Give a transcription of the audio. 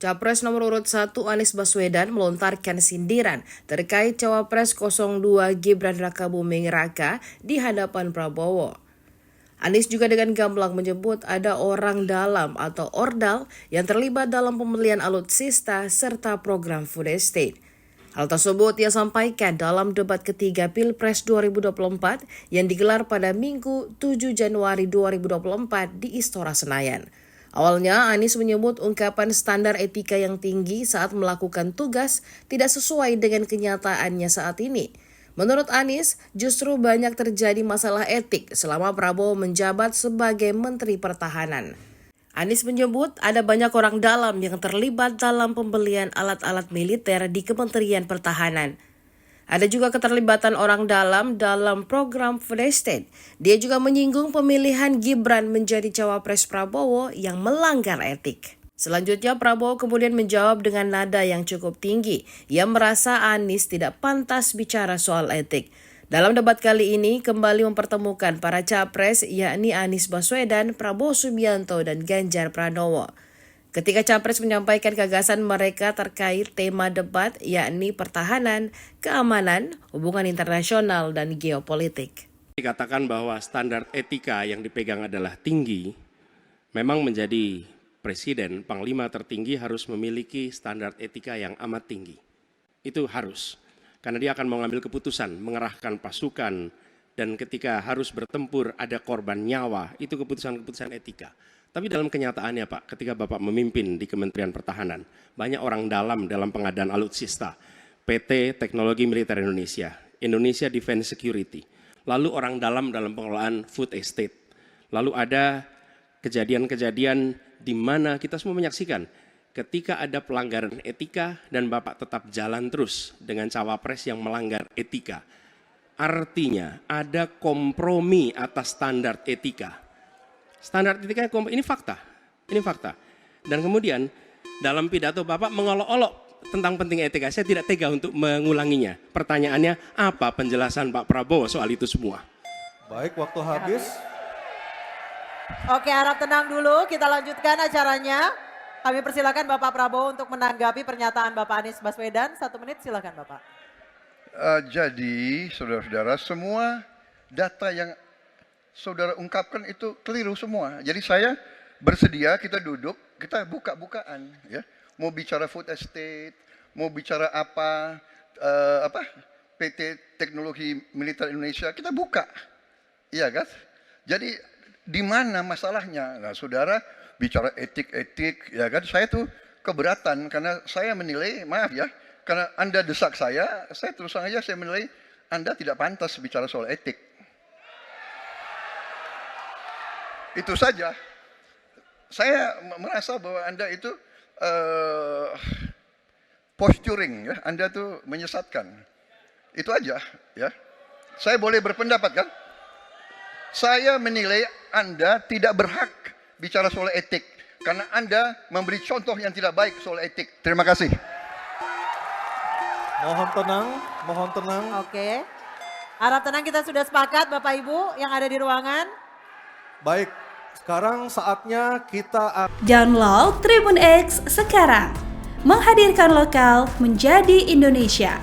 Capres nomor urut 1 Anies Baswedan melontarkan sindiran terkait Cawapres 02 Gibran Rakabuming Raka di hadapan Prabowo. Anies juga dengan gamblang menyebut ada orang dalam atau ordal yang terlibat dalam pembelian alutsista serta program food estate. Hal tersebut ia sampaikan dalam debat ketiga Pilpres 2024 yang digelar pada Minggu 7 Januari 2024 di Istora Senayan. Awalnya, Anies menyebut ungkapan standar etika yang tinggi saat melakukan tugas tidak sesuai dengan kenyataannya saat ini. Menurut Anies, justru banyak terjadi masalah etik selama Prabowo menjabat sebagai Menteri Pertahanan. Anies menyebut ada banyak orang dalam yang terlibat dalam pembelian alat-alat militer di Kementerian Pertahanan. Ada juga keterlibatan orang dalam program food estate. Dia juga menyinggung pemilihan Gibran menjadi cawapres Prabowo yang melanggar etik. Selanjutnya Prabowo kemudian menjawab dengan nada yang cukup tinggi. Ia merasa Anies tidak pantas bicara soal etik. Dalam debat kali ini kembali mempertemukan para capres yakni Anies Baswedan, Prabowo Subianto, dan Ganjar Pranowo. Ketika capres menyampaikan gagasan mereka terkait tema debat yakni pertahanan, keamanan, hubungan internasional, dan geopolitik. Dikatakan bahwa standar etika yang dipegang adalah tinggi, memang menjadi presiden, panglima tertinggi harus memiliki standar etika yang amat tinggi. Itu harus, karena dia akan mengambil keputusan, mengerahkan pasukan, dan ketika harus bertempur ada korban nyawa, itu keputusan-keputusan etika. Tapi dalam kenyataannya Pak, ketika Bapak memimpin di Kementerian Pertahanan, banyak orang dalam pengadaan alutsista, PT Teknologi Militer Indonesia, Indonesia Defense Security, lalu orang dalam pengelolaan food estate, lalu ada kejadian-kejadian di mana kita semua menyaksikan ketika ada pelanggaran etika dan Bapak tetap jalan terus dengan cawapres yang melanggar etika. Artinya ada kompromi atas standar etika. Standar etika ini fakta. Dan kemudian dalam pidato Bapak mengolok-olok tentang penting etika. Saya tidak tega untuk mengulanginya. Pertanyaannya, apa penjelasan Pak Prabowo soal itu semua? Baik, waktu habis. Oke, harap tenang dulu. Kita lanjutkan acaranya. Kami persilakan Bapak Prabowo untuk menanggapi pernyataan Bapak Anies Baswedan. 1 menit silakan Bapak. Jadi saudara-saudara, semua data yang saudara ungkapkan itu keliru semua. Jadi saya bersedia kita duduk, kita buka-bukaan, ya. Mau bicara food estate, mau bicara PT Teknologi Militer Indonesia, kita buka, iya kan? Jadi di mana masalahnya? Nah, saudara bicara etik, ya kan? Saya tuh keberatan karena saya menilai, maaf ya, karena Anda desak saya terus terang aja saya menilai Anda tidak pantas bicara soal etik. Itu saja. Saya merasa bahwa Anda itu posturing, ya. Anda tuh menyesatkan. Itu aja, ya. Saya boleh berpendapat kan? Saya menilai Anda tidak berhak bicara soal etik karena Anda memberi contoh yang tidak baik soal etik. Terima kasih. Mohon tenang. Oke. Harap tenang, kita sudah sepakat Bapak Ibu yang ada di ruangan. Baik, sekarang saatnya kita download Tribun X sekarang. Menghadirkan lokal menjadi Indonesia.